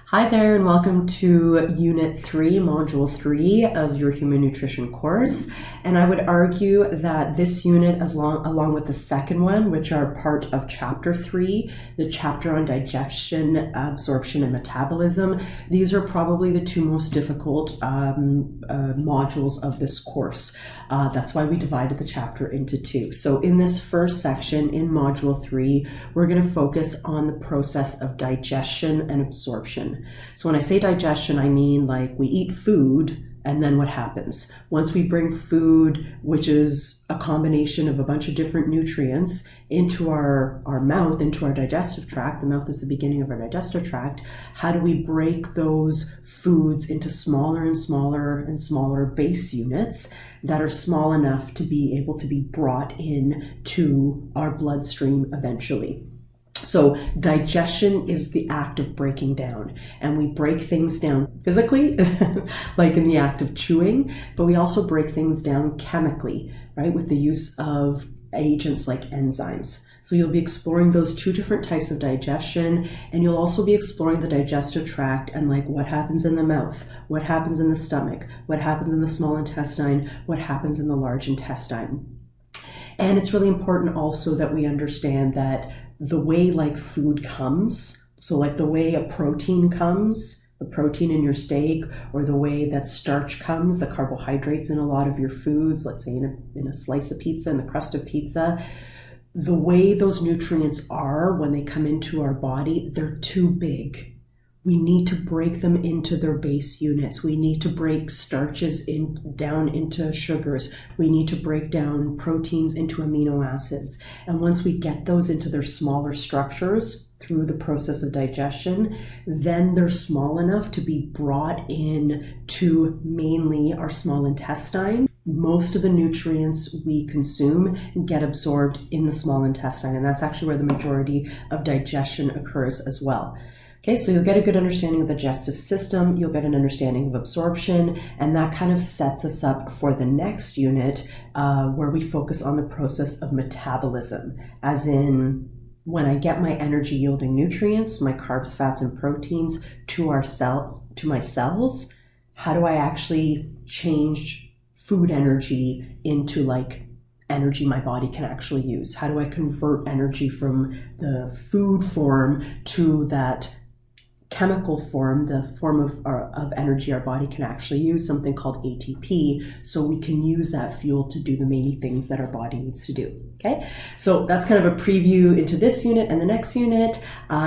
Hi there, and welcome to Unit 3, Module 3 of your Human Nutrition course. And I would argue that this unit, along with the second one, which are part of Chapter 3, the chapter on digestion, absorption, and metabolism, these are probably the two most difficult modules of this course. That's why we divided the chapter into two. So in this first section, in Module 3, we're going to focus on the process of digestion and absorption. So when I say digestion, I mean like we eat food, and then what happens? Once we bring food, which is a combination of a bunch of different nutrients, into our mouth, into our digestive tract, the mouth is the beginning of our digestive tract, how do we break those foods into smaller and smaller and smaller base units that are small enough to be able to be brought in to our bloodstream eventually? So digestion is the act of breaking down, and we break things down physically, like in the act of chewing, but we also break things down chemically, right, with the use of agents like enzymes. So you'll be exploring those two different types of digestion, and you'll also be exploring the digestive tract and like what happens in the mouth, what happens in the stomach, what happens in the small intestine, what happens in the large intestine. And it's really important also that we understand that the way like food comes, so like the way a protein comes, the protein in your steak, or the way that starch comes, the carbohydrates in a lot of your foods, let's say in a slice of pizza, in the crust of pizza, the way those nutrients are when they come into our body, they're too big. We need to break them into their base units. We need to break starches down into sugars. We need to break down proteins into amino acids. And once we get those into their smaller structures through the process of digestion, then they're small enough to be brought in to mainly our small intestine. Most of the nutrients we consume get absorbed in the small intestine, and that's actually where the majority of digestion occurs as well. Okay, so you'll get a good understanding of the digestive system, you'll get an understanding of absorption, and that kind of sets us up for the next unit where we focus on the process of metabolism, as in when I get my energy yielding nutrients, my carbs, fats, and proteins to my cells, how do I actually change food energy into like energy my body can actually use? How do I convert energy from the food form to that chemical form, the form of energy our body can actually use, something called ATP, so we can use that fuel to do the many things that our body needs to do. Okay, so that's kind of a preview into this unit and the next unit.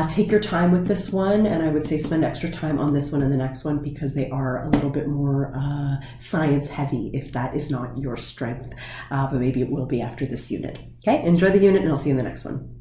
Take your time with this one, and I would say spend extra time on this one and the next one because they are a little bit more science heavy if that is not your strength, but maybe it will be after this unit. Okay, enjoy the unit and I'll see you in the next one.